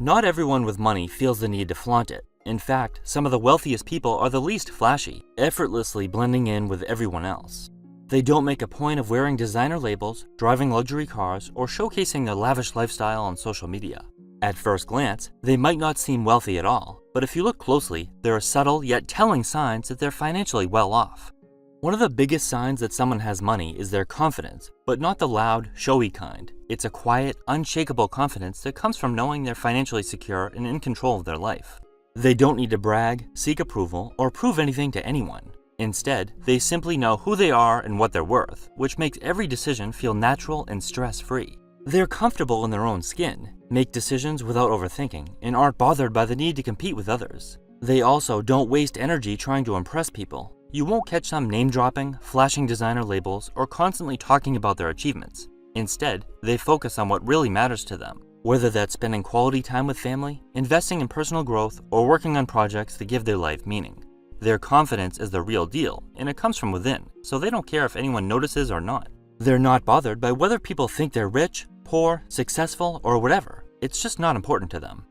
Not everyone with money feels the need to flaunt it. In fact, some of the wealthiest people are the least flashy, effortlessly blending in with everyone else. They don't make a point of wearing designer labels, driving luxury cars, or showcasing their lavish lifestyle on social media. At first glance, they might not seem wealthy at all, but if you look closely, there are subtle yet telling signs that they're financially well off. One of the biggest signs that someone has money is their confidence, but not the loud, showy kind. It's a quiet, unshakable confidence that comes from knowing they're financially secure and in control of their life. They don't need to brag, seek approval, or prove anything to anyone. Instead, they simply know who they are and what they're worth, which makes every decision feel natural and stress-free. They're comfortable in their own skin, make decisions without overthinking, and aren't bothered by the need to compete with others. They also don't waste energy trying to impress people. You won't catch them name-dropping, flashing designer labels, or constantly talking about their achievements. Instead, they focus on what really matters to them, whether that's spending quality time with family, investing in personal growth, or working on projects that give their life meaning. Their confidence is the real deal, and it comes from within, so they don't care if anyone notices or not. They're not bothered by whether people think they're rich, poor, successful, or whatever. It's just not important to them.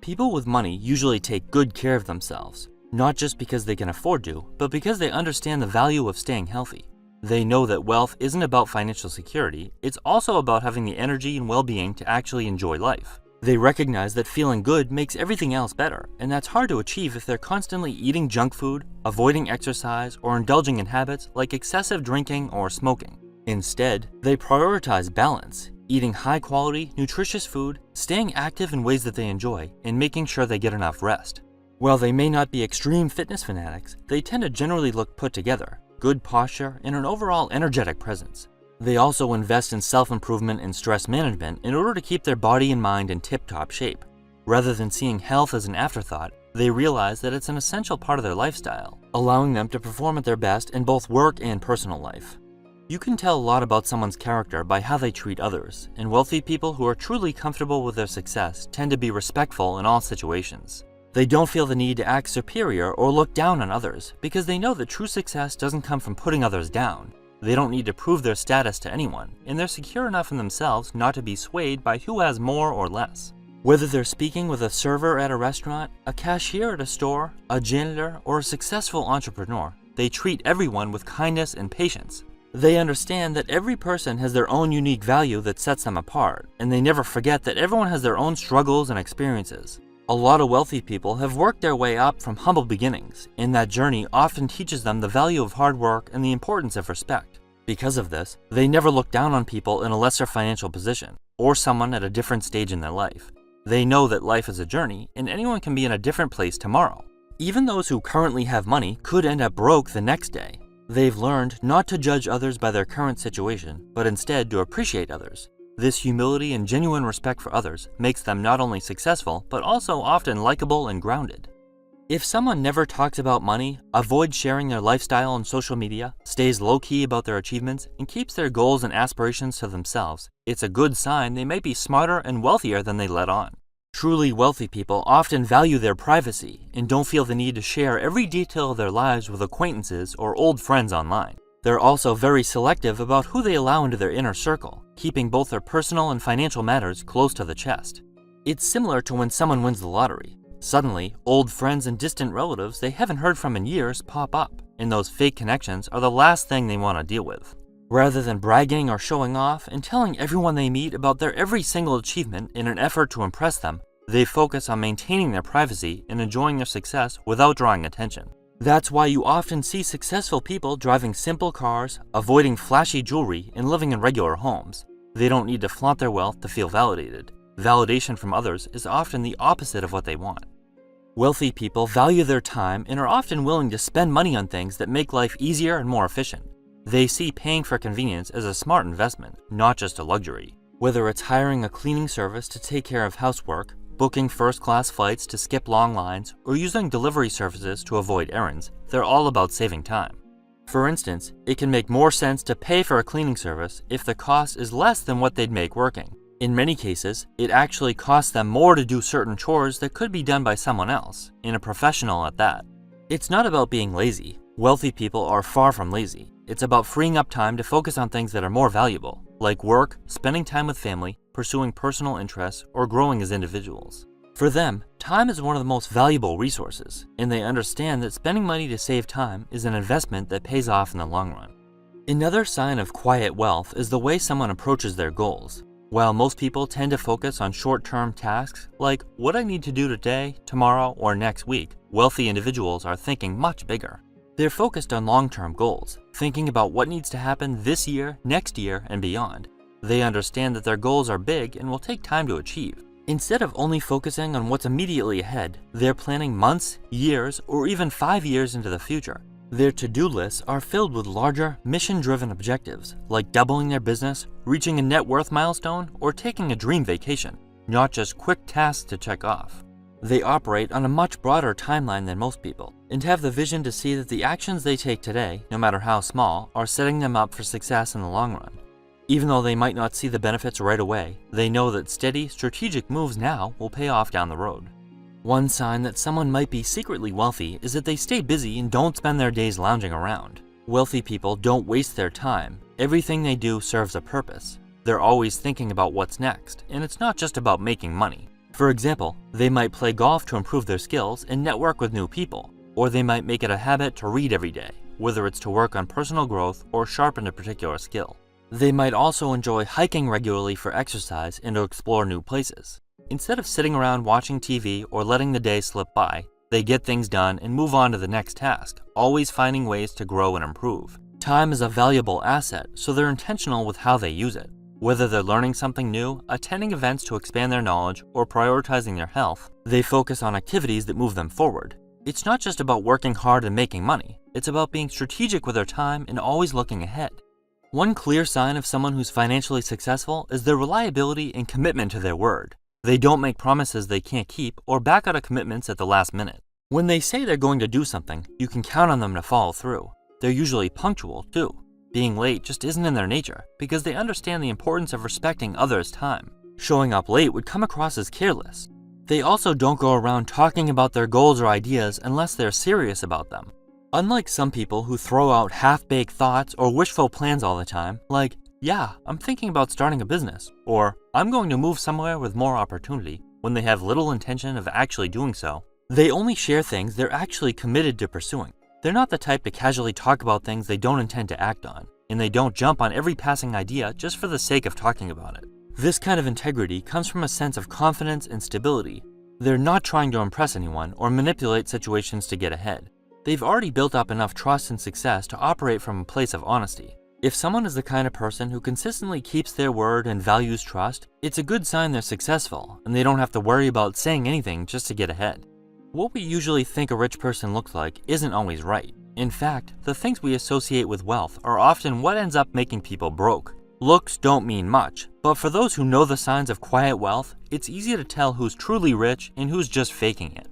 People with money usually take good care of themselves, not just because they can afford to, but because they understand the value of staying healthy. They know that wealth isn't about financial security, it's also about having the energy and well-being to actually enjoy life. They recognize that feeling good makes everything else better, and that's hard to achieve if they're constantly eating junk food, avoiding exercise, or indulging in habits like excessive drinking or smoking. Instead, they prioritize balance, eating high-quality, nutritious food, staying active in ways that they enjoy, and making sure they get enough rest. While they may not be extreme fitness fanatics, they tend to generally look put together, good posture, and an overall energetic presence. They also invest in self-improvement and stress management in order to keep their body and mind in tip-top shape. Rather than seeing health as an afterthought, they realize that it's an essential part of their lifestyle, allowing them to perform at their best in both work and personal life. You can tell a lot about someone's character by how they treat others, and wealthy people who are truly comfortable with their success tend to be respectful in all situations. They don't feel the need to act superior or look down on others because they know that true success doesn't come from putting others down. They don't need to prove their status to anyone, and they're secure enough in themselves not to be swayed by who has more or less. Whether they're speaking with a server at a restaurant, a cashier at a store, a janitor, or a successful entrepreneur, they treat everyone with kindness and patience. They understand that every person has their own unique value that sets them apart, and they never forget that everyone has their own struggles and experiences. A lot of wealthy people have worked their way up from humble beginnings, and that journey often teaches them the value of hard work and the importance of respect. Because of this, they never look down on people in a lesser financial position, or someone at a different stage in their life. They know that life is a journey, and anyone can be in a different place tomorrow. Even those who currently have money could end up broke the next day. They've learned not to judge others by their current situation, but instead to appreciate others. This humility and genuine respect for others makes them not only successful, but also often likable and grounded. If someone never talks about money, avoids sharing their lifestyle on social media, stays low-key about their achievements, and keeps their goals and aspirations to themselves, it's a good sign they may be smarter and wealthier than they let on. Truly wealthy people often value their privacy and don't feel the need to share every detail of their lives with acquaintances or old friends online. They're also very selective about who they allow into their inner circle, keeping both their personal and financial matters close to the chest. It's similar to when someone wins the lottery. Suddenly, old friends and distant relatives they haven't heard from in years pop up, and those fake connections are the last thing they want to deal with. Rather than bragging or showing off and telling everyone they meet about their every single achievement in an effort to impress them, they focus on maintaining their privacy and enjoying their success without drawing attention. That's why you often see successful people driving simple cars, avoiding flashy jewelry, and living in regular homes. They don't need to flaunt their wealth to feel validated. Validation from others is often the opposite of what they want. Wealthy people value their time and are often willing to spend money on things that make life easier and more efficient. They see paying for convenience as a smart investment, not just a luxury. Whether it's hiring a cleaning service to take care of housework, booking first-class flights to skip long lines, or using delivery services to avoid errands, they're all about saving time. For instance, it can make more sense to pay for a cleaning service if the cost is less than what they'd make working. In many cases, it actually costs them more to do certain chores that could be done by someone else, and a professional at that. It's not about being lazy. Wealthy people are far from lazy. It's about freeing up time to focus on things that are more valuable, like work, spending time with family, pursuing personal interests, or growing as individuals. For them, time is one of the most valuable resources, and they understand that spending money to save time is an investment that pays off in the long run. Another sign of quiet wealth is the way someone approaches their goals. While most people tend to focus on short-term tasks like what I need to do today, tomorrow, or next week, wealthy individuals are thinking much bigger. They're focused on long-term goals, thinking about what needs to happen this year, next year, and beyond. They understand that their goals are big and will take time to achieve. Instead of only focusing on what's immediately ahead, they're planning months, years, or even 5 years into the future. Their to-do lists are filled with larger, mission-driven objectives, like doubling their business, reaching a net worth milestone, or taking a dream vacation, not just quick tasks to check off. They operate on a much broader timeline than most people, and have the vision to see that the actions they take today, no matter how small, are setting them up for success in the long run. Even though they might not see the benefits right away, they know that steady, strategic moves now will pay off down the road. One sign that someone might be secretly wealthy is that they stay busy and don't spend their days lounging around. Wealthy people don't waste their time. Everything they do serves a purpose. They're always thinking about what's next, and it's not just about making money. For example, they might play golf to improve their skills and network with new people, or they might make it a habit to read every day, whether it's to work on personal growth or sharpen a particular skill. They might also enjoy hiking regularly for exercise and to explore new places. Instead of sitting around watching TV or letting the day slip by, they get things done and move on to the next task, always finding ways to grow and improve. Time is a valuable asset, so they're intentional with how they use it. Whether they're learning something new, attending events to expand their knowledge, or prioritizing their health, they focus on activities that move them forward. It's not just about working hard and making money, it's about being strategic with their time and always looking ahead. One clear sign of someone who's financially successful is their reliability and commitment to their word. They don't make promises they can't keep or back out of commitments at the last minute. When they say they're going to do something, you can count on them to follow through. They're usually punctual, too. Being late just isn't in their nature because they understand the importance of respecting others' time. Showing up late would come across as careless. They also don't go around talking about their goals or ideas unless they're serious about them. Unlike some people who throw out half-baked thoughts or wishful plans all the time, like, yeah, I'm thinking about starting a business, or I'm going to move somewhere with more opportunity, when they have little intention of actually doing so, they only share things they're actually committed to pursuing. They're not the type to casually talk about things they don't intend to act on, and they don't jump on every passing idea just for the sake of talking about it. This kind of integrity comes from a sense of confidence and stability. They're not trying to impress anyone or manipulate situations to get ahead. They've already built up enough trust and success to operate from a place of honesty. If someone is the kind of person who consistently keeps their word and values trust, it's a good sign they're successful, and they don't have to worry about saying anything just to get ahead. What we usually think a rich person looks like isn't always right. In fact, the things we associate with wealth are often what ends up making people broke. Looks don't mean much, but for those who know the signs of quiet wealth, it's easy to tell who's truly rich and who's just faking it.